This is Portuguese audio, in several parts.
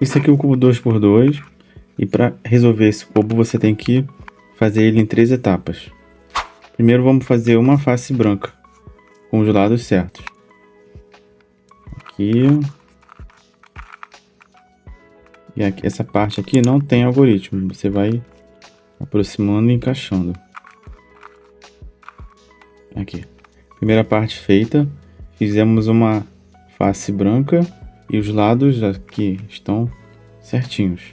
Isso aqui é o cubo 2x2. E para resolver esse cubo, você tem que fazer ele em 3 etapas. Primeiro vamos fazer uma face branca, com os lados certos. Aqui. E aqui, essa parte aqui não tem algoritmo. Você vai aproximando e encaixando. Aqui. Primeira parte feita. Fizemos uma face branca e os lados aqui estão certinhos.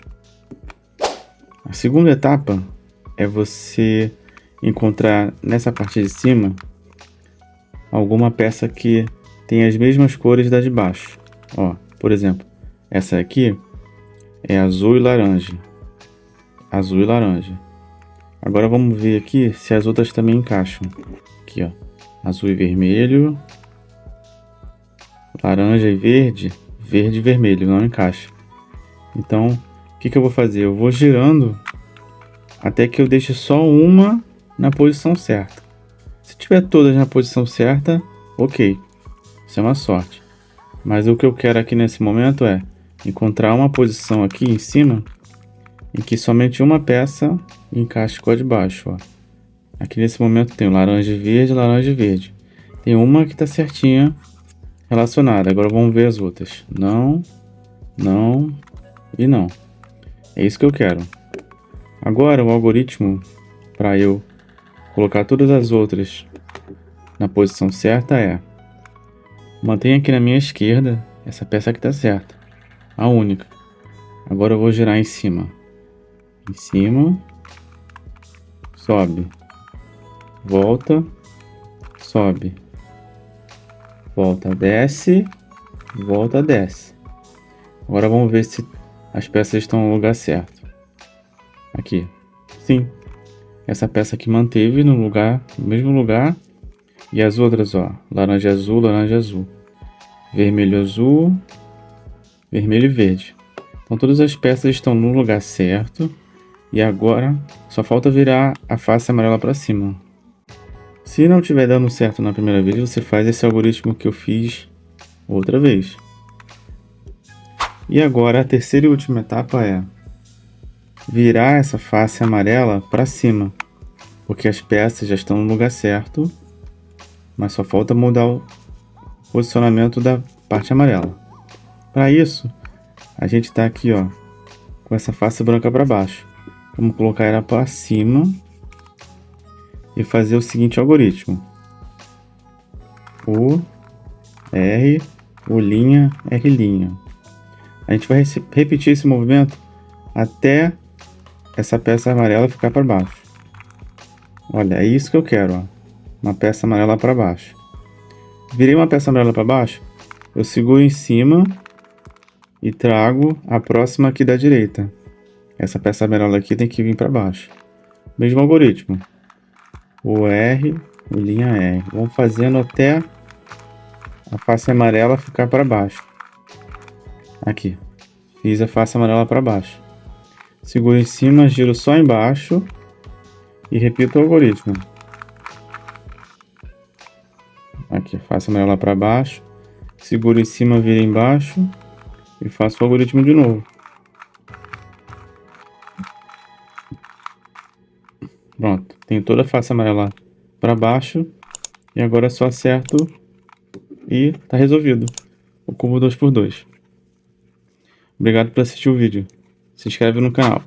A segunda etapa é você encontrar nessa parte de cima alguma peça que tem as mesmas cores da de baixo. Ó, por exemplo, essa aqui é azul e laranja. Azul e laranja. Agora vamos ver aqui se as outras também encaixam. Aqui, ó. Azul e vermelho. Laranja e verde. Verde e vermelho. Não encaixa. Então, o que eu vou fazer? Eu vou girando até que eu deixe só uma na posição certa. Se tiver todas na posição certa, ok. Isso é uma sorte. Mas o que eu quero aqui nesse momento é encontrar uma posição aqui em cima em que somente uma peça encaixe com a de baixo. Ó. Aqui nesse momento tem o laranja e verde, laranja e verde. Tem uma que está certinha relacionada. Agora vamos ver as outras. Não, não e não. É isso que eu quero. Agora o algoritmo para eu colocar todas as outras na posição certa é: mantenha aqui na minha esquerda essa peça que está certa, a única. Agora eu vou girar em cima, sobe, volta, sobe, volta, desce, volta, desce. Agora vamos ver se as peças estão no lugar certo. Aqui, sim, essa peça aqui manteve no mesmo lugar. E as outras, ó, laranja azul, vermelho azul, vermelho e verde. Então todas as peças estão no lugar certo. E agora só falta virar a face amarela para cima. Se não estiver dando certo na primeira vez, você faz esse algoritmo que eu fiz outra vez. E agora a terceira e última etapa é virar essa face amarela para cima, porque as peças já estão no lugar certo, mas só falta mudar o posicionamento da parte amarela. Para isso, a gente está aqui, ó, com essa face branca para baixo. Vamos colocar ela para cima e fazer o seguinte algoritmo: U, R, U', R'. A gente vai repetir esse movimento até essa peça amarela ficar para baixo. Olha, é isso que eu quero, ó. Uma peça amarela para baixo. Virei uma peça amarela para baixo, eu seguro em cima e trago a próxima aqui da direita. Essa peça amarela aqui tem que vir para baixo. Mesmo algoritmo. O R, o R. Vamos fazendo até a face amarela ficar para baixo. Aqui. Fiz a face amarela para baixo. Seguro em cima, giro só embaixo e repito o algoritmo. Aqui, face amarela para baixo, seguro em cima, viro embaixo e faço o algoritmo de novo. Pronto, tenho toda a face amarela para baixo e agora só acerto e tá resolvido o cubo 2x2. Obrigado por assistir o vídeo. Se inscreve no canal.